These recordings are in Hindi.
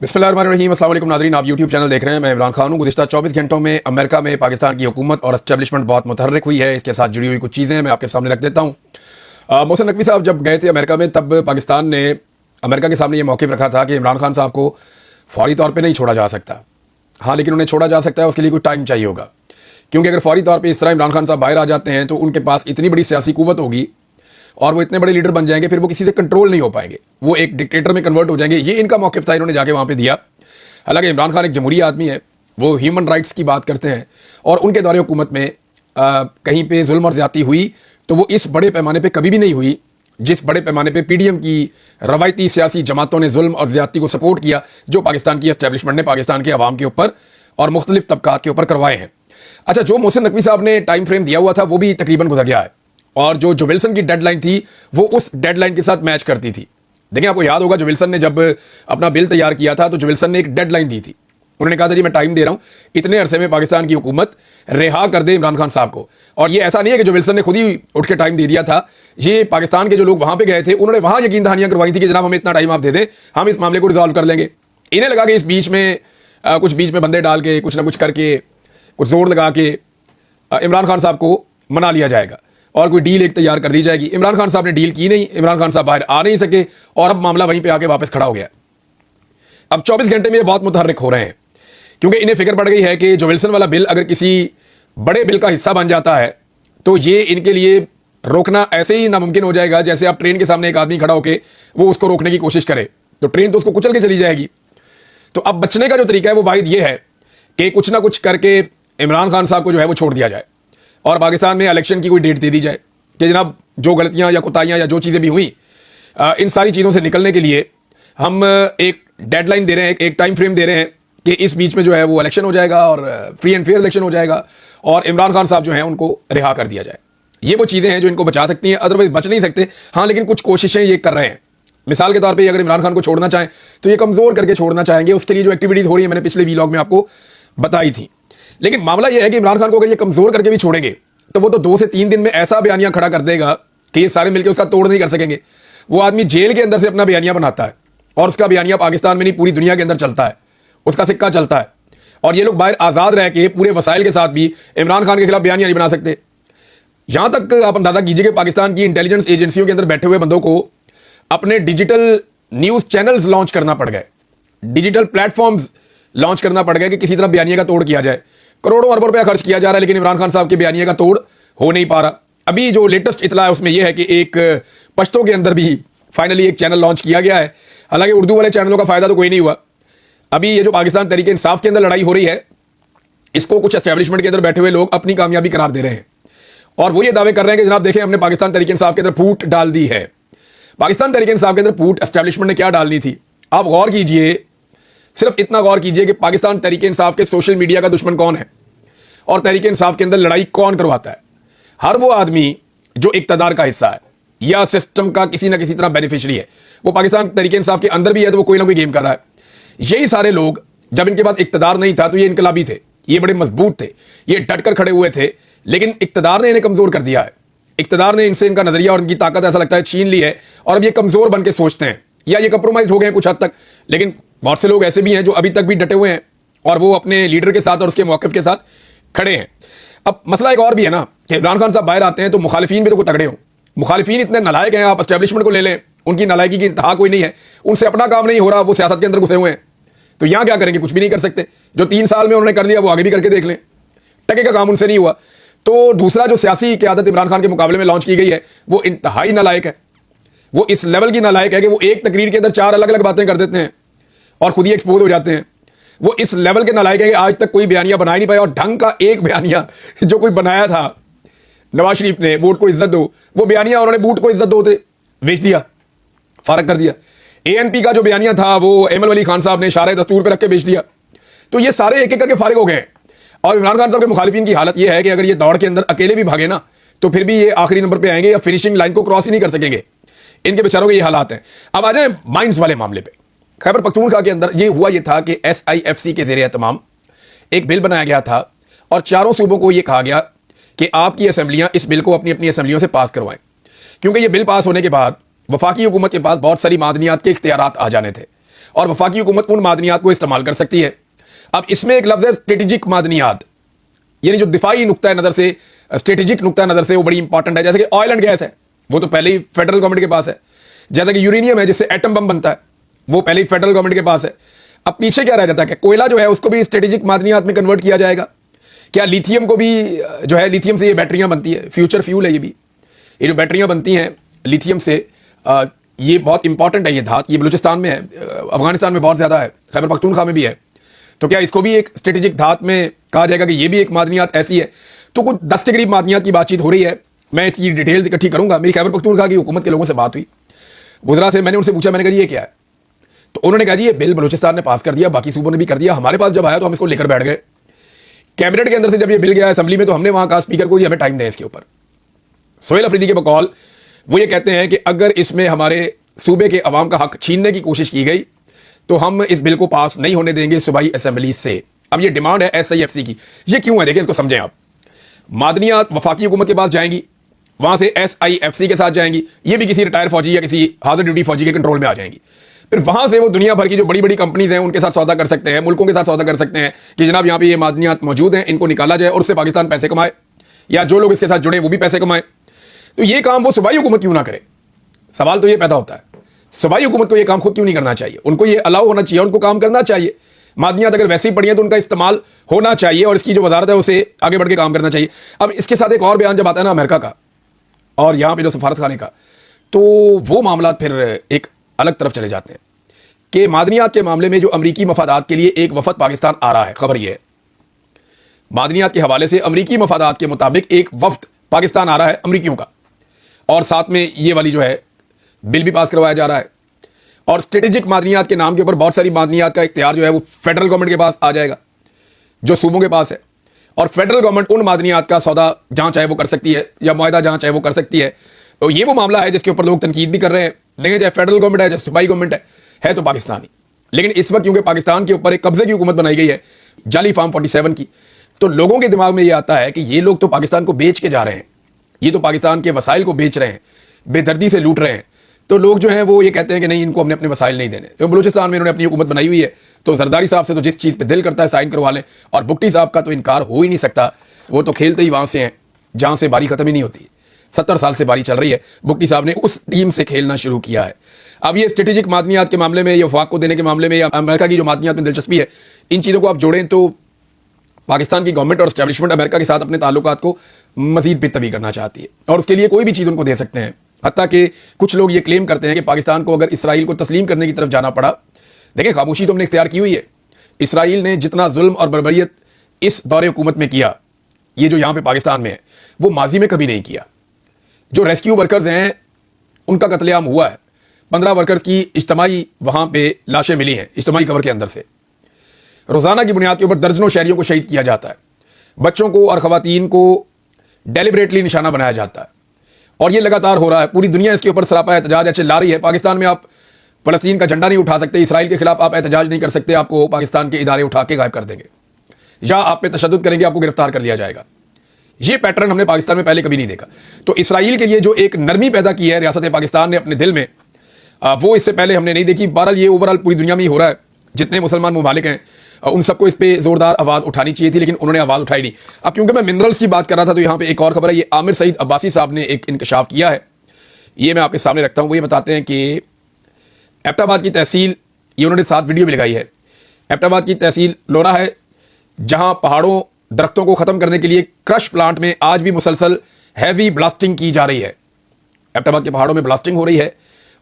बिस्मिल्लाहिर्रहमानिर्रहीम। अस्सलाम वालेकुम नाज़रीन, आप यूट्यूब चैनल देख रहे हैं। मैं इमरान खान हूँ। गुज़िश्ता 24 घंटों में अमेरिका में पाकिस्तान की हुकूमत और एस्टेब्लिशमेंट बहुत मुतहर्रिक हुई है। इसके साथ जुड़ी हुई कुछ चीज़ें मैं आपके सामने रख देता हूँ। मोहसिन नकवी साहब जब गए थे अमेरिका में, तब पाकिस्तान ने अमेरिका के सामने ये मौक़िफ़ रखा था कि इमरान खान साहब को फौरी तौर पर नहीं छोड़ा जा सकता। हाँ, लेकिन उन्हें छोड़ा जा सकता है, उसके लिए कुछ टाइम चाहिए होगा। क्योंकि अगर फौरी तौर पर इस तरह इमरान खान साहब बाहर आ जाते हैं तो उनके पास इतनी बड़ी सियासी क़ुव्वत होगी और वो इतने बड़े लीडर बन जाएंगे, फिर वो किसी से कंट्रोल नहीं हो पाएंगे, वो एक डिक्टेटर में कन्वर्ट हो जाएंगे। ये इनका मौक़िफ़ था, इन्होंने जाके वहाँ पे दिया। हालांकि इमरान खान एक जमहूरी आदमी है, वो ह्यूमन राइट्स की बात करते हैं और उनके दौरे हुकूमत में कहीं पे जुल्म और ज़्यादती हुई तो वो इस बड़े पैमाने पे कभी भी नहीं हुई जिस बड़े पैमाने पे पीडीएम की रवायती सियासी जमातों ने जुल्म और ज़्यादती को सपोर्ट किया, जो पाकिस्तान की एस्टेब्लिशमेंट ने पाकिस्तान के अवाम के ऊपर और मुख्तलिफ तबकात के ऊपर करवाए हैं। अच्छा, जो मोहसिन नकवी साहब ने टाइम फ्रेम दिया हुआ था वो भी तकरीबन गुजर गया है, और जो विल्सन की डेडलाइन थी वो उस डेडलाइन के साथ मैच करती थी। देखिए, आपको याद होगा जो विल्सन ने जब अपना बिल तैयार किया था तो जो विल्सन ने एक डेडलाइन दी थी। उन्होंने कहा था जी मैं टाइम दे रहा हूं, इतने अरसे में पाकिस्तान की हुकूमत रिहा कर दे इमरान खान साहब को। और ये ऐसा नहीं है कि जो विल्सन ने खुद ही उठ के टाइम दे दिया था, ये पाकिस्तान के जो लोग वहां पे गए थे उन्होंने वहां यकीन दहानियां करवाई थी कि जनाब हमें इतना टाइम आप दे दें, हम इस मामले को रिजॉल्व कर लेंगे। इन्हें लगा कि इस बीच में कुछ बीच में बंदे डाल के कुछ ना कुछ करके कुछ जोर लगा के इमरान खान साहब को मना लिया जाएगा और कोई डील एक तैयार कर दी जाएगी। इमरान खान साहब ने डील की नहीं, इमरान खान साहब बाहर आ नहीं सके और अब मामला वहीं पे आके वापस खड़ा हो गया। अब 24 घंटे में ये बहुत मुतहर्रिक हो रहे हैं क्योंकि इन्हें फिक्र पड़ गई है कि जो विल्सन वाला बिल अगर किसी बड़े बिल का हिस्सा बन जाता है तो ये इनके लिए रोकना ऐसे ही नामुमकिन हो जाएगा जैसे आप ट्रेन के सामने एक आदमी खड़ा होकर वो उसको रोकने की कोशिश करे तो ट्रेन तो उसको कुचल के चली जाएगी। तो अब बचने का जो तरीका है वो वाहिद ये है कि कुछ ना कुछ करके इमरान खान साहब को जो है वो छोड़ दिया जाए और पाकिस्तान में इलेक्शन की कोई डेट दे दी जाए कि जनाब जो गलतियां या कोताहियां या जो चीज़ें भी हुई इन सारी चीज़ों से निकलने के लिए हम एक डेडलाइन दे रहे हैं, एक टाइम फ्रेम दे रहे हैं कि इस बीच में जो है वो इलेक्शन हो जाएगा और फ्री एंड फेयर इलेक्शन हो जाएगा और इमरान खान साहब जो हैं उनको रिहा कर दिया जाए। ये वो चीज़ें हैं जो इनको बचा सकती हैं, अदरवाइज बच नहीं सकते। हाँ, लेकिन कुछ कोशिशें ये कर रहे हैं। मिसाल के तौर पर अगर इमरान खान को छोड़ना चाहें तो ये कमज़ोर करके छोड़ना चाहेंगे। उसके लिए जो एक्टिविटीज़ हो रही है मैंने पिछले वीलॉग में आपको बताई थी। लेकिन मामला यह है कि इमरान खान को अगर ये कमज़ोर करके भी छोड़ेंगे तो वो तो 2 से 3 दिन में ऐसा बयानिया खड़ा कर देगा कि ये सारे मिलकर उसका तोड़ नहीं कर सकेंगे। वो आदमी जेल के अंदर से अपना बयानिया बनाता है और उसका बयानिया पाकिस्तान में नहीं पूरी दुनिया के अंदर चलता है, उसका सिक्का चलता है। और ये लोग बाहर आज़ाद रह के पूरे वसाइल के साथ भी इमरान खान के खिलाफ बयानिया नहीं बना सकते। यहां तक आप अंदाजा कीजिए कि पाकिस्तान की इंटेलिजेंस एजेंसियों के अंदर बैठे हुए बंदों को अपने डिजिटल न्यूज़ चैनल्स लॉन्च करना पड़ गए, डिजिटल प्लेटफॉर्म्स लॉन्च करना पड़ गया कि किसी तरह बयानिया का तोड़ किया जाए। करोड़ों अरबों रुपया खर्च किया जा रहा है लेकिन इमरान खान साहब के बयानिया का तोड़ हो नहीं पा रहा। अभी जो लेटेस्ट इतला है उसमें यह है कि एक पश्तो के अंदर भी फाइनली एक चैनल लॉन्च किया गया है। हालांकि उर्दू वाले चैनलों का फायदा तो कोई नहीं हुआ। अभी ये जो पाकिस्तान तहरीक इंसाफ के अंदर लड़ाई हो रही है, इसको कुछ एस्टेब्लिशमेंट के अंदर बैठे हुए लोग अपनी कामयाबी करार दे रहे हैं और वो ये दावे कर रहे हैं कि जनाब देखें, हमने पाकिस्तान तहरीक इंसाफ के अंदर फूट डाल दी है। पाकिस्तान तहरीक इंसाफ के अंदर फूट एस्टेब्लिशमेंट ने क्या डालनी थी? आप गौर कीजिए, सिर्फ इतना गौर कीजिए कि पाकिस्तान तहरीक इंसाफ के सोशल मीडिया का दुश्मन कौन है और तहरीक इंसाफ के अंदर लड़ाई कौन करवाता है। हर वो आदमी जो इक्तदार का हिस्सा है या सिस्टम का किसी ना किसी तरह बेनिफिशियरी है, वो पाकिस्तान तहरीक इंसाफ के अंदर भी है तो वो कोई ना कोई गेम कर रहा है। यही सारे लोग जब इनके पास इक्तदार नहीं था तो ये इनकलाबी थे, ये बड़े मजबूत थे, ये डटकर खड़े हुए थे, लेकिन इक्तदार ने इन्हें कमजोर कर दिया है। इक्तदार ने इनसे इनका नजरिया और इनकी ताकत ऐसा लगता है छीन ली है और अब ये कमजोर बन के सोचते हैं या ये कंप्रोमाइज हो गए हैं कुछ हद तक। लेकिन बहुत से लोग ऐसे भी हैं जो अभी तक भी डटे हुए हैं और वो अपने लीडर के साथ और उसके मौक़िफ़ के साथ खड़े हैं। अब मसला एक और भी है ना कि इमरान खान साहब बाहर आते हैं तो मुखालिफिन भी तो कोई तगड़े हों। मुखालिफिन इतने नालायक हैं, आप एस्टेब्लिशमेंट को ले लें, उनकी नालायकी की इंतहा कोई नहीं है, उनसे अपना काम नहीं हो रहा, वो सियासत के अंदर घुसे हुए हैं, तो यहां क्या करेंगे? कुछ भी नहीं कर सकते। जो 3 साल में उन्होंने कर दिया वो आगे भी करके देख लें, टके का काम उनसे नहीं हुआ। तो दूसरा जो सियासी क़यादत इमरान खान के मुकाबले में लॉन्च की गई है वो इंतहाई नालायक है। वो इस लेवल की नालायक है कि वो एक तकरीर के अंदर 4 अलग अलग बातें कर देते हैं और खुद ही एक्सपोज हो जाते हैं। वो इस लेवल के नालायक है कि आज तक कोई बयानिया बना ही नहीं पाया और ढंग का एक बयानिया जो कोई बनाया था नवाज शरीफ ने, वोट को इज्जत दो, वो बयानिया उन्होंने बूट को इज्जत दो बेच दिया, फारग कर दिया। एएनपी का जो बयानिया था वो एमएल वली खान साहब ने इशारे दस्तूर पर रख के बेच दिया। तो ये सारे एक एक करके फारिग हो गए और इमरान खान साहब के मुखालिफिन की हालत ये है कि अगर ये दौड़ के अंदर अकेले भी भागे ना तो फिर भी ये आखिरी नंबर पे आएंगे या फिनिशिंग लाइन को क्रॉस ही नहीं कर सकेंगे। इनके बेचारों के ये हालात हैं। अब आ जाए माइंस वाले मामले पे। खैबर पख्तूनख्वा के अंदर ये हुआ ये था कि SIFC के ज़ेरे एहतमाम एक बिल बनाया गया था और चारों सूबों को ये कहा गया कि आपकी असेंबलियां इस बिल को अपनी अपनी असेंबलियों से पास करवाएं, क्योंकि ये बिल पास होने के बाद वफाकी हुकूमत के पास बहुत सारी मादनियात के इख्तियारात आ जाने थे और वफाकी हुकूमत उन मादनियात को इस्तेमाल कर सकती है। अब इसमें एक लफ्ज़ है स्ट्रेटेजिक मादनियात, यानी जो दिफाई नुक्ता नज़र से, स्ट्रेटेजिक नुक्ता नज़र से वो बड़ी इंपॉर्टेंट है। जैसे कि ऑयल एंड गैस है, वो तो पहले ही फेडरल गवर्नमेंट के पास है। जैसा कि यूरेनियम है, जिससे एटम बम बनता है, वो पहले ही फेडरल गवर्नमेंट के पास है। अब पीछे क्या रह जाता है कि कोयला जो है उसको भी स्ट्रेटेजिक मादनियात में कन्वर्ट किया जाएगा। क्या लिथियम को भी जो है, लिथियम से ये बैटरियां बनती है, फ्यूचर फ्यूल है ये भी। ये जो बैटरियां बनती हैं लिथियम से, ये बहुत इंपॉर्टेंट है। ये धात ये बलूचिस्तान में है, अफगानिस्तान में बहुत ज़्यादा है, खैबर पख्तूनख्वा में भी है। तो क्या इसको भी एक स्ट्रेटेजिक धात में कहा जाएगा कि ये भी एक मादनियात ऐसी है? तो कुछ 10 के करीब मादनियात की बातचीत हो रही है। मैं इसकी डिटेल्स इकट्ठी करूंगा। मेरी खैबर पख्तूनख्वा की हुकूमत के लोगों से बात हुई, वज़रा से, मैंने उनसे पूछा, मैंने कहा ये क्या है? तो उन्होंने कहा जी ये बिल बलूचिस्तान ने पास कर दिया, बाकी सूबों ने भी कर दिया। हमारे पास जब आया तो हम इसको लेकर बैठ गए। कैबिनेट के अंदर से जब ये बिल गया असेंबली में, तो हमने वहां कहा स्पीकर को, हमें टाइम दें इसके ऊपर। सोहेल अफरीदी के बकौल वो ये कहते हैं कि अगर इसमें हमारे सूबे के अवाम का हक छीनने की कोशिश की गई तो हम इस बिल को पास नहीं होने देंगे सूबाई असेंबली से। अब ये डिमांड है SIFC की। ये क्यों है, देखिए इसको समझें आप। मादनियात वफाकी हुकूमत के पास जाएंगी, वहां से SIFC के साथ जाएंगी, ये भी किसी रिटायर फौजी या किसी हाजिर ड्यूटी फौजी के कंट्रोल में आ जाएंगी। फिर वहां से वो दुनिया भर की जो बड़ी बड़ी कंपनीज हैं उनके साथ सौदा कर सकते हैं, मुल्कों के साथ सौदा कर सकते हैं कि जनाब यहाँ पे ये मादनियात मौजूद हैं, इनको निकाला जाए और उससे पाकिस्तान पैसे कमाए, या जो लोग इसके साथ जुड़े वो भी पैसे कमाए। तो ये काम वो सूबाई हुकूमत क्यों ना करे? सवाल तो ये पैदा होता है, सूबाई हुकूमत को ये काम खुद क्यों नहीं करना चाहिए? उनको ये अलाउ होना चाहिए, उनको काम करना चाहिए। मादनियात अगर वैसे ही पड़ी हैं तो उनका इस्तेमाल होना चाहिए और इसकी जो वजारत है उसे आगे बढ़ के काम करना चाहिए। अब इसके साथ एक और बयान जब आता है ना अमेरिका का और यहाँ पे जो सफारत खाने का, तो वो मामला फिर एक अलग तरफ चले जाते हैं कि मादनियात के मामले में जो अमरीकी मफादात के लिए एक वफद पाकिस्तान आ रहा है। खबर ये है, मादनियात के हवाले से अमरीकी मफादात के मुताबिक एक वफद पाकिस्तान आ रहा है अमरीकियों का, और साथ में ये वाली जो है बिल भी पास करवाया जा रहा है। और स्ट्रेटेजिक मादनियात के नाम के ऊपर बहुत सारी मादनियात का इख्तियार जो है वो फेडरल गवर्नमेंट के पास आ जाएगा, जो सूबों के पास है। और फेडरल गवर्नमेंट उन मादनियात का सौदा जहां चाहे वो कर सकती है, या मुआहदा जहां चाहे वो कर सकती है। तो ये वो मामला है जिसके ऊपर लोग तनकीद भी कर रहे हैं। देखें, चाहे फेडरल गवर्नमेंट है, चाहे सूबाई गवर्नमेंट है तो पाकिस्तानी। लेकिन इस वक्त क्योंकि पाकिस्तान के ऊपर एक कब्जे की हुकूमत बनाई गई है, जाली फार्म 47 की, तो लोगों के दिमाग में ये आता है कि ये लोग तो पाकिस्तान को बेच के जा रहे हैं, ये तो पाकिस्तान के वसाइल को बेच रहे हैं, बेदर्दी से लूट रहे हैं। तो लोग जो हैं वो ये कहते हैं कि नहीं, इनको हमने अपने वसाइल नहीं देने। तो बलूचिस्तान में इन्होंने अपनी हुकूमत बनाई हुई है, तो जरदारी साहब से तो जिस चीज़ पे दिल करता है साइन करवा लें, और भुट्टी साहब का तो इनकार हो ही नहीं सकता। वो तो खेलते ही वहाँ से हैं जहाँ से बारी ख़त्म ही नहीं होती। 70 साल से बारी चल रही है, भुट्टी साहब ने उस टीम से खेलना शुरू किया है। अब ये स्ट्रेटेजिक मादनियात के मामले में, या वफाक को देने के मामले में, या अमेरिका की जो मादनियात में दिलचस्पी है, इन चीज़ों को आप जोड़ें तो पाकिस्तान की गवर्नमेंट और एस्टैब्लिशमेंट अमेरिका के साथ अपने ताल्लुकात को मज़ीद बेहतरी करना चाहती है, और उसके लिए कोई भी चीज़ उनको दे सकते हैं। हत्ता कि कुछ लोग ये क्लेम करते हैं कि पाकिस्तान को अगर इसराइल को तस्लीम करने की तरफ जाना पड़ा, देखें खामोशी तो हमने इख्तियार की हुई है। इसराइल ने जितना जुल्म और बर्बरियत इस दौरे हुकूमत में किया, ये जो यहाँ पे पाकिस्तान में है, वो माजी में कभी नहीं किया। जो रेस्क्यू वर्कर्स हैं उनका कत्लेआम हुआ है, 15 वर्कर्स की इज्तमाई वहाँ पे लाशें मिली हैं इज्तमाई कवर के अंदर से। रोज़ाना की बुनियाद के ऊपर दर्जनों शहरियों को शहीद किया जाता है, बच्चों को और ख़वातीन को डेलिबरेटली निशाना बनाया जाता है, और ये लगातार हो रहा है। पूरी दुनिया इसके ऊपर सरापा एहतजाज चिल्ला रही है। पाकिस्तान में आप फ़लस्तीन का झंडा नहीं उठा सकते, इसराइल के खिलाफ आप एहतजाज नहीं कर सकते, आपको पाकिस्तान के इदारे उठा के गायब कर देंगे, या आप पे तशद्दुद करेंगे, आपको गिरफ्तार कर लिया जाएगा। ये पैटर्न हमने पाकिस्तान में पहले कभी नहीं देखा। तो इसराइल के लिए जो एक नरमी पैदा की है रियासत पाकिस्तान ने अपने दिल में, वो इससे पहले हमने नहीं देखी। बहरहाल ये ओवरऑल पूरी दुनिया में ही हो रहा है। जितने मुसलमान ममालिक हैं उन सबको इस पर ज़ोरदार आवाज़ उठानी चाहिए थी, लेकिन उन्होंने आवाज़ उठाई नहीं। अब क्योंकि मैं मिनरल्स की बात कर रहा था, तो यहाँ पे एक और खबर है। ये आमिर सईद अब्बासी साहब ने एक इंकशाफ किया है, ये मैं आपके सामने रखता हूँ। वो ये बताते हैं कि एबटाबाद की तहसील, ये उन्होंने 7 वीडियो भी लगाई है। एबटाबाद की तहसील लोरा है, जहाँ पहाड़ों दरख्तों को ख़त्म करने के लिए क्रश प्लांट में आज भी मुसलसल हैवी ब्लास्टिंग की जा रही है। एबटाबाद के पहाड़ों में ब्लास्टिंग हो रही है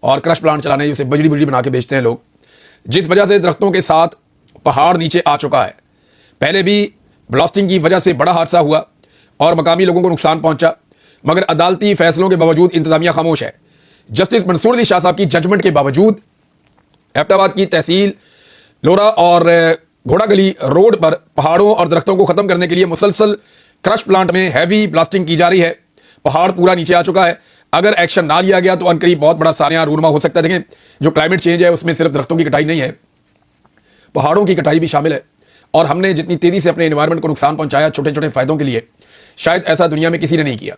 और क्रश प्लांट चलाने उसे बजरी बजरी बना के बेचते हैं लोग, जिस वजह से दरख्तों के साथ पहाड़ नीचे आ चुका है। पहले भी ब्लास्टिंग की वजह से बड़ा हादसा हुआ और मकामी लोगों को नुकसान पहुंचा, मगर अदालती फैसलों के बावजूद इंतजामिया खामोश है। जस्टिस मंसूर अली शाह साहब की जजमेंट के बावजूद एबटाबाद की तहसील लोरा और घोड़ागली रोड पर पहाड़ों और दरख्तों को ख़त्म करने के लिए मुसलसल क्रश प्लांट में हैवी ब्लास्टिंग की जा रही है। पहाड़ पूरा नीचे आ चुका है। अगर एक्शन ना लिया गया तो अनकरीब बहुत बड़ा सानिया रूनमा हो सकता है। देखें, जो क्लाइमेट चेंज है उसमें सिर्फ दरख्तों की कटाई नहीं है, पहाड़ों की कटाई भी शामिल है। और हमने जितनी तेज़ी से अपने एनवायरनमेंट को नुकसान पहुंचाया छोटे छोटे फ़ायदों के लिए, शायद ऐसा दुनिया में किसी ने नहीं किया।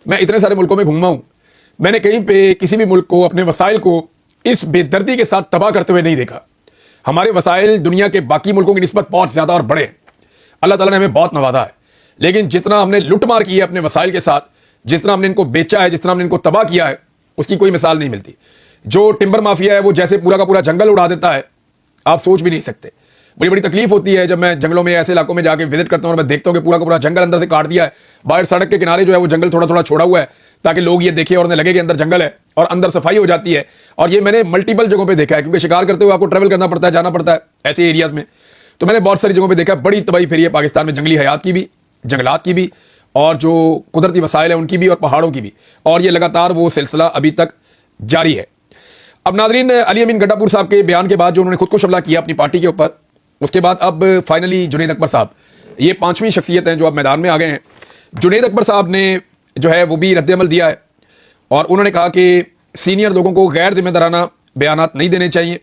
मैं इतने सारे मुल्कों में घूमा हूँ, मैंने कहीं पे किसी भी मुल्क को, अपने वसाइल को इस बेदर्दी के साथ तबाह करते हुए नहीं देखा। हमारे वसाइल दुनिया के बाकी मुल्कों की निस्बत बहुत ज़्यादा और बड़े हैं। अल्लाह ताला ने हमें बहुत नवाजा है, लेकिन जितना हमने लुटमार की है अपने वसाइल के साथ, जिस तरह हमने इनको बेचा है, जिस तरह हमने इनको तबाह किया है, उसकी कोई मिसाल नहीं मिलती। जो टिम्बर माफिया है वो जैसे पूरा का पूरा जंगल उड़ा देता है, आप सोच भी नहीं सकते। बड़ी बड़ी तकलीफ होती है जब मैं जंगलों में ऐसे इलाकों में जाके विजिट करता हूं और मैं देखता हूं कि पूरा का पूरा जंगल अंदर से काट दिया है। बाहर सड़क के किनारे जो है वो जंगल थोड़ा थोड़ा छोड़ा हुआ है ताकि लोग ये देखें और उन्हें लगे कि अंदर जंगल है, और अंदर सफाई हो जाती है। और ये मैंने मल्टीपल जगहों पर देखा है, क्योंकि शिकार करते हुए आपको ट्रैवल करना पड़ता है, जाना पड़ता है ऐसे एरियाज में। तो मैंने बहुत सारी जगहों पर देखा, बड़ी तबाही फिरी है पाकिस्तान में, जंगली हयात की भी, जंगलात की भी, और जो कुदरती वसाइल है उनकी भी, और पहाड़ों की भी। और ये लगातार वो सिलसिला अभी तक जारी है। अब नाजरीन, अली अमीन गड्ढापुर साहब के बयान के बाद जो उन्होंने खुद को हमला किया अपनी पार्टी के ऊपर, उसके बाद अब फाइनली जुनैद अकबर साहब, ये पांचवी शख्सियत हैं जो अब मैदान में आ गए हैं। जुनैद अकबर साहब ने जो है वो भी रद्द-ए-अमल दिया है, और उन्होंने कहा कि सीनियर लोगों को गैर जिम्मेदाराना बयानात नहीं देने चाहिए।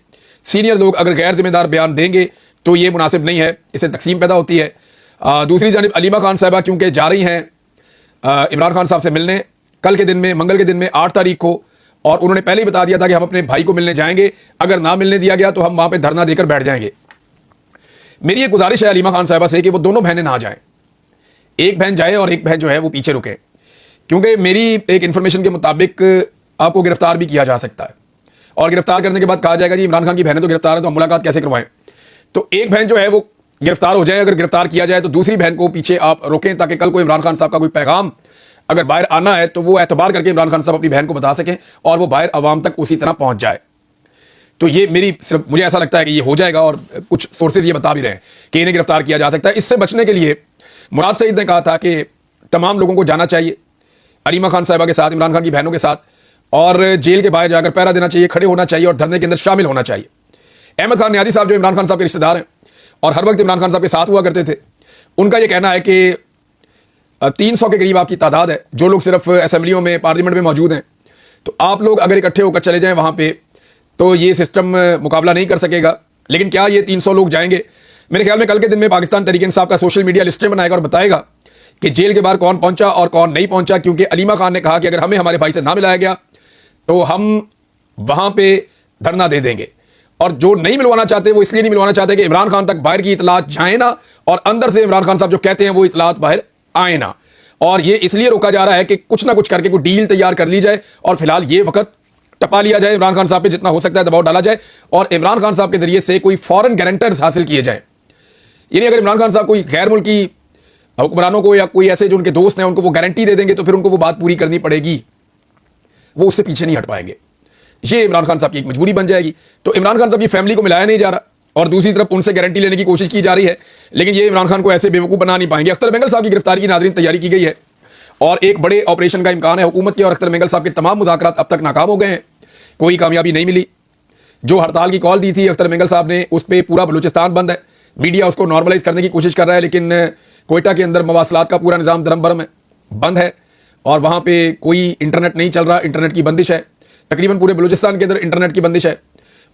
सीनियर लोग अगर गैर जिम्मेदार बयान देंगे तो ये मुनासिब नहीं है, इससे तकसीम पैदा होती है। दूसरी जानिब अलीमा खान साहिबा क्योंकि जा रही हैं इमरान खान साहब से मिलने कल के दिन में, मंगल के दिन में 8 तारीख को, और उन्होंने पहले ही बता दिया था कि हम अपने भाई को मिलने जाएंगे, अगर ना मिलने दिया गया तो हम वहां पे धरना देकर बैठ जाएंगे। मेरी एक गुजारिश है अलीमा खान साहिबा से कि वो दोनों बहनें ना जाएं, एक बहन जाए और एक बहन जो है वो पीछे रुके, क्योंकि मेरी एक इंफॉर्मेशन के मुताबिक आपको गिरफ्तार भी किया जा सकता है, और गिरफ्तार करने के बाद कहा जाएगा जी इमरान खान की बहनें तो गिरफ्तार है तो हम मुलाकात कैसे करवाएं। तो एक बहन जो है वो गिरफ्तार हो जाए, अगर गिरफ्तार किया जाए तो दूसरी बहन को पीछे आप रोकें, ताकि कल को इमरान खान साहब का कोई पैगाम अगर बाहर आना है तो वो एतबार करके इमरान खान साहब अपनी बहन को बता सकें और वो बाहर आवाम तक उसी तरह पहुंच जाए। तो ये मेरी सिर्फ, मुझे ऐसा लगता है कि ये हो जाएगा, और कुछ सोर्सेज ये बता भी रहे हैं कि इन्हें गिरफ्तार किया जा सकता है। इससे बचने के लिए मुराद सईद ने कहा था कि तमाम लोगों को जाना चाहिए अलीमा खान साहिबा के साथ, इमरान खान की बहनों के साथ, और जेल के बाहर जाकर पहरा देना चाहिए, खड़े होना चाहिए और धरने के अंदर शामिल होना चाहिए। अहमद खान नियाज़ी साहब जो इमरान खान साहब के रिश्तेदार हैं और हर वक्त इमरान खान साहब के साथ हुआ करते थे, उनका यह कहना है कि 300 के करीब आपकी तादाद है जो लोग सिर्फ असेंबलियों में, पार्लियामेंट में मौजूद हैं। तो आप लोग अगर इकट्ठे होकर चले जाएं वहां पे तो ये सिस्टम मुकाबला नहीं कर सकेगा। लेकिन क्या ये 300 लोग जाएंगे? मेरे ख्याल में कल के दिन में पाकिस्तान तहरीक इंसाफ का सोशल मीडिया लिस्टें बनाएगा और बताएगा कि जेल के बाहर कौन पहुंचा और कौन नहीं पहुंचा, क्योंकि अलीमा खान ने कहा कि अगर हमें हमारे भाई से ना मिलाया गया तो हम वहां पे धरना दे देंगे। और जो नहीं मिलवाना चाहते वो इसलिए नहीं मिलवाना चाहते कि इमरान खान तक बाहर की इतलात जाए ना, और अंदर से इमरान खान साहब जो कहते हैं वो इतलात बाहर आए ना। और ये इसलिए रोका जा रहा है कि कुछ ना कुछ करके कोई डील तैयार कर ली जाए, और फिलहाल ये वक्त टपा लिया जाए, इमरान खान साहब पे जितना हो सकता है दबाव डाला जाए, और इमरान खान साहब के जरिए से कोई फॉरेन गारंटर्स हासिल किए जाए। यानी अगर इमरान खान साहब कोई गैर मुल्की हुक्मरानों को या कोई ऐसे जो उनके दोस्त हैं उनको वो गारंटी दे देंगे तो फिर उनको वो बात पूरी करनी पड़ेगी, वो उससे पीछे नहीं हट पाएंगे। ये इमरान खान साहब की एक मजबूरी बन जाएगी। तो इमरान खान साहब की फैमिली को मिलाया नहीं जा रहा, और दूसरी तरफ उनसे गारंटी लेने की कोशिश की जा रही है, लेकिन ये इमरान खान को ऐसे बेवकूफ़ बना नहीं पाएंगे। अख्तर मेंगल साहब की गिरफ्तारी की नाज़रीन तैयारी की गई है, और एक बड़े ऑपरेशन का इम्कान है हुकूमत के, और अख्तर मेंगल साहब के तमाम मुज़ाकरात अब तक नाकाम हो गए हैं, कोई कामयाबी नहीं मिली। जो हड़ताल की कॉल दी थी अख्तर मेंगल साहब ने, उस पर पूरा बलूचिस्तान बंद है, मीडिया उसको नॉर्मलाइज करने की कोशिश कर रहा है, लेकिन कोयटा के अंदर मवासलात का पूरा निज़ाम दरम बरम है, बंद है, और वहाँ पे कोई इंटरनेट नहीं चल रहा, इंटरनेट की बंदिश है। तकरीबन पूरे बलूचिस्तान के अंदर इंटरनेट की बंदिश है।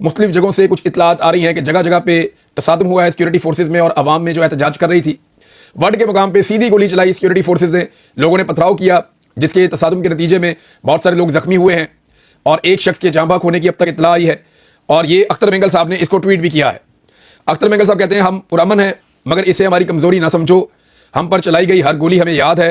मुख्तलिफ जगहों से कुछ इतलात आ रही हैं कि जगह जगह पे तसादुम हुआ है सिक्योरिटी फोर्सेज में, और आवाम में जो एहतजाज कर रही थी, वर्ड के मुकाम पे सीधी गोली चलाई सिक्योरिटी फोर्सेज ने, लोगों ने पथराव किया, जिसके तसादुम के नतीजे में बहुत सारे लोग जख्मी हुए हैं, और एक शख्स के जाँ बहक होने की अब तक इतला आई है। और ये अख्तर मेंगल साहब ने इसको ट्वीट भी किया है। अख्तर मेंगल साहब कहते हैं हम पुरअमन हैं, मगर इसे हमारी कमज़ोरी ना समझो, हम पर चलाई गई हर गोली हमें याद है,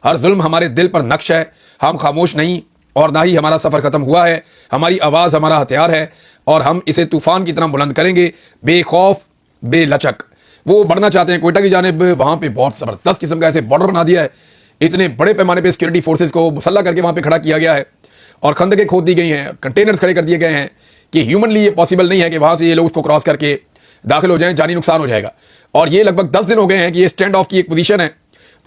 हर जुल्म हमारे दिल पर नक्श है, हम खामोश नहीं और ना ही हमारा सफ़र ख़त्म हुआ है, हमारी आवाज़ हमारा हथियार है, और हम इसे तूफ़ान की तरह बुलंद करेंगे, बेखौफ बेलचक। वो बढ़ना चाहते हैं कोयटा की जानिब, वहाँ पे बहुत ज़बरदस्त किस्म का ऐसे बॉर्डर बना दिया है, इतने बड़े पैमाने पे सिक्योरिटी फोर्सेज को मुसल्ला करके वहाँ पे खड़ा किया गया है, और खंदकें खोद दी गई हैं, कंटेनर्स खड़े कर दिए गए हैं कि ह्यूमनली ये पॉसिबल नहीं है कि वहाँ से ये लोग उसको क्रॉस करके दाखिल हो जाएं, जानी नुकसान हो जाएगा। और ये लगभग 10 दिन हो गए हैं कि ये स्टैंड ऑफ की एक पोजीशन है,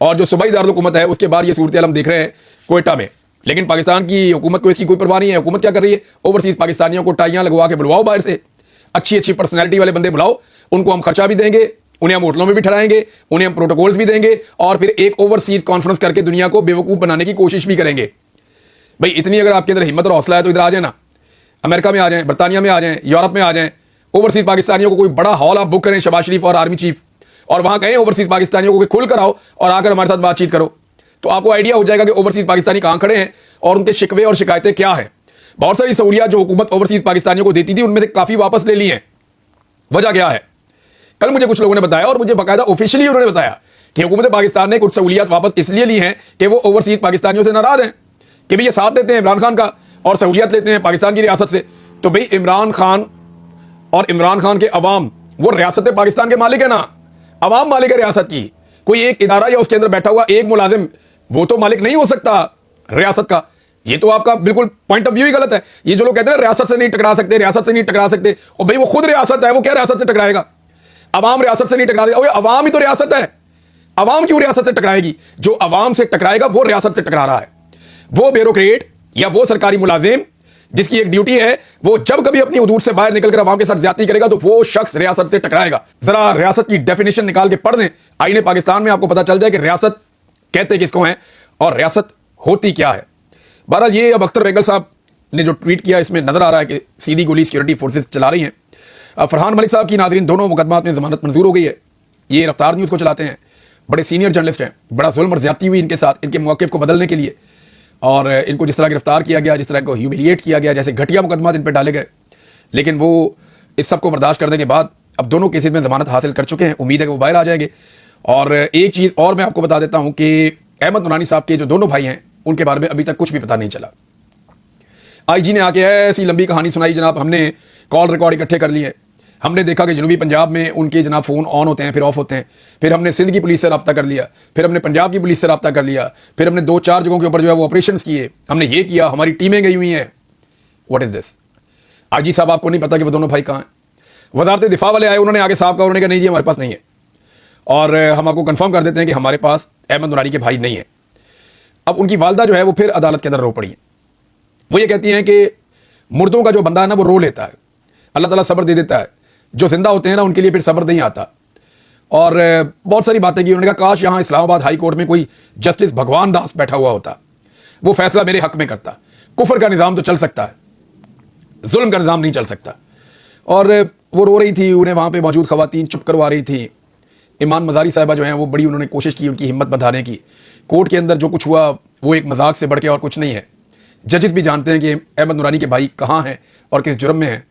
और जो सूबाई दारुल हुकूमत है उसके बाद ये सूरत हम देख रहे हैं कोयटा में। लेकिन पाकिस्तान की हुकूमत को इसकी कोई परवाह नहीं है। हुकूमत क्या कर रही है? ओवरसीज पाकिस्तानियों को टाइयां लगवा के बुलवाओ, बाहर से अच्छी अच्छी पर्सनैलिटी वाले बंदे बुलाओ, उनको हम खर्चा भी देंगे, उन्हें हम होटलों में भी ठहराएंगे, उन्हें हम प्रोटोकॉल्स भी देंगे, और फिर एक ओवरसीज कॉन्फ्रेंस करके दुनिया को बेवकूफ़ बनाने की कोशिश भी करेंगे। भाई इतनी अगर आपके अंदर हिम्मत और हौसला है तो इधर आ जाए ना, अमेरिका में आ जाएं, बरतानिया में आ जाएं, यूरोप में आ जाएं, ओवरसीज पाकिस्तानियों को कोई बड़ा हॉल आप बुक करें, शहबाज शरीफ और आर्मी चीफ, और वहां कहें ओवरसीज पाकिस्तानियों को खुल कर आओ और आकर हमारे साथ बातचीत करो, तो आपको आइडिया हो जाएगा कि ओवरसीज पाकिस्तानी कहां खड़े हैं और उनके शिकवे और शिकायतें क्या हैं। बहुत सारी सहूलियात जो हुकूमत ओवरसीज पाकिस्तानियों को देती थी उनमें से काफ़ी वापस ले ली हैं। वजह क्या है? कल मुझे कुछ लोगों ने बताया और मुझे बाकायदा ऑफिशियली उन्होंने बताया कि हुकूमत पाकिस्तान ने कुछ सहूलियात वापस इसलिए ली हैं कि वो ओवरसीज पाकिस्तानियों से नाराज हैं कि भाई ये साथ देते हैं इमरान खान का और सहूलियत लेते हैं पाकिस्तान की रियासत से। तो भाई इमरान खान और इमरान खान के अवाम वो रियासत पाकिस्तान के मालिक है ना, अवाम मालिक है रियासत की। कोई एक इदारा या उसके अंदर बैठा हुआ एक मुलाजिम वो तो मालिक नहीं हो सकता रियासत का। ये तो आपका बिल्कुल पॉइंट ऑफ व्यू ही गलत है। ये जो लोग कहते हैं रियासत से नहीं टकरा सकते, रियासत से नहीं टकरा सकते, और भाई वो खुद रियासत है, वो क्या रियासत से टकराएगा? अवाम रियासत से नहीं टकरा देगा, अवाम ही तो रियासत है। अवाम क्यों रियासत से टकराएगी? जो अवाम से टकराएगा वो रियासत से टकरा रहा है। वो ब्यूरोक्रेट या वो सरकारी मुलाजिम जिसकी एक ड्यूटी है, वो जब कभी अपनी हुदूद से बाहर निकलकर अवाम के साथ ज्यादती करेगा तो वो शख्स रियासत से टकराएगा। जरा रियासत की डेफिनेशन निकाल के पढ़ दें आईने पाकिस्तान में, आपको पता चल जाए कि रियासत कहते किसको है और रियासत होती क्या है। बहरहाल ये अब अख्तर बेगल साहब ने जो ट्वीट किया इसमें नजर आ रहा है कि सीधी गोली सिक्योरिटी फोर्सेस चला रही हैं। फरहान मलिक साहब की नादरीन दोनों मुकदमात में जमानत मंजूर हो गई है। ये रफ्तार न्यूज़ को चलाते हैं, बड़े सीनियर जर्नलिस्ट हैं, बड़ा जुल्म और ज्यादती हुई इनके साथ, इनके मौक़िफ़ को बदलने के लिए, और इनको जिस तरह गिरफ्तार किया गया, जिस तरह इनको ह्यूमिलिएट किया गया, जैसे घटिया मुकदमा इन पर डाले गए, लेकिन वो इस सब को बर्दाश्त करने के बाद अब दोनों केसेस में जमानत हासिल कर चुके हैं। उम्मीद है कि वो बाहर आ जाएंगे। और एक चीज़ और मैं आपको बता देता हूँ कि अहमद नूरानी साहब के जो दोनों भाई हैं उनके बारे में अभी तक कुछ भी पता नहीं चला। आईजी ने आके ऐसी लंबी कहानी सुनाई जनाब, हमने कॉल रिकॉर्ड इकट्ठे कर लिए, हमने देखा कि जनूबी पंजाब में उनके जनाब फ़ोन ऑन होते हैं फिर ऑफ होते हैं, फिर हमने सिंध की पुलिस से रब्ता कर लिया, फिर हमने पंजाब की पुलिस से रब्ता कर लिया, फिर हमने 2-4 जगहों के ऊपर जो है वो ऑपरेशन किए, हमने ये किया, हमारी टीमें गई हुई हैं। What is this? आईजी साहब आपको नहीं पता कि वो दोनों भाई कहाँ हैं? वजारत दिफा वाले आए, उन्होंने आगे साहब का, उन्होंने कहा नहीं जी हमारे पास नहीं है, और हम आपको कंफर्म कर देते हैं कि हमारे पास अहमद नूरानी के भाई नहीं है। अब उनकी वालदा जो है वो फिर अदालत के अंदर रो पड़ी है। वो ये कहती हैं कि मुर्दों का जो बंदा है ना वो रो लेता है, अल्लाह ताला सब्र दे देता है, जो जिंदा होते हैं ना उनके लिए फिर सब्र नहीं आता। और बहुत सारी बातें की उन्होंने कहा काश यहाँ इस्लामाबाद हाई कोर्ट में कोई जस्टिस भगवान दास बैठा हुआ होता, वो फैसला मेरे हक में करता। कुफर का निज़ाम तो चल सकता है, जुल्म का निज़ाम नहीं चल सकता। और वो रो रही थी, उन्हें वहाँ पे मौजूद खवातीन चुप करवा रही थी। ईमान मज़ारी साहिबा जो हैं वो बड़ी उन्होंने कोशिश की उनकी हिम्मत बंधाने की। कोर्ट के अंदर जो कुछ हुआ वो एक मजाक से बढ़ के और कुछ नहीं है। जजेस भी जानते हैं कि अहमद नूरानी के भाई कहाँ हैं और किस जुर्म में हैं,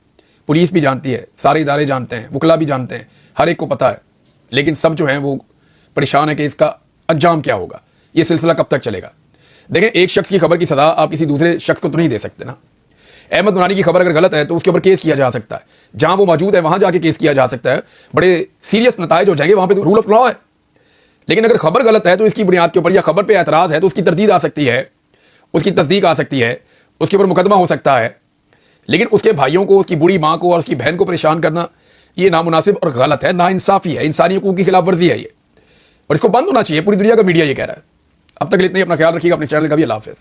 पुलिस भी जानती है, सारे इदारे जानते हैं, वकला भी जानते हैं, हर एक को पता है, लेकिन सब जो हैं वो परेशान है कि इसका अंजाम क्या होगा, ये सिलसिला कब तक चलेगा। देखें, एक शख्स की खबर की सज़ा आप किसी दूसरे शख्स को तो नहीं दे सकते ना। अहमद नूरानी की खबर अगर गलत है तो उसके ऊपर केस किया जा सकता है, जहां वो मौजूद है वहां जाके केस किया जा सकता है, बड़े सीरियस नताइज हो जाएंगे, वहां पे तो रूल ऑफ लॉ है। लेकिन अगर खबर गलत है तो इसकी बुनियाद के ऊपर या खबर पे एतराज़ है तो उसकी तरदीद आ सकती है, उसकी तस्दीक आ सकती है, उसके ऊपर मुकदमा हो सकता है। लेकिन उसके भाइयों को, उसकी बूढ़ी माँ को और उसकी बहन को परेशान करना ये नामुनासिब और गलत है, नाइंसाफ़ी है, इंसानी हकूक़ की खिलाफ वर्जी है ये, और इसको बंद होना चाहिए। पूरी दुनिया का मीडिया ये कह रहा है। अब तक इतना ही, अपना ख्याल रखिएगा, अपने चैनल का भी। अल्लाह हाफ़िज़।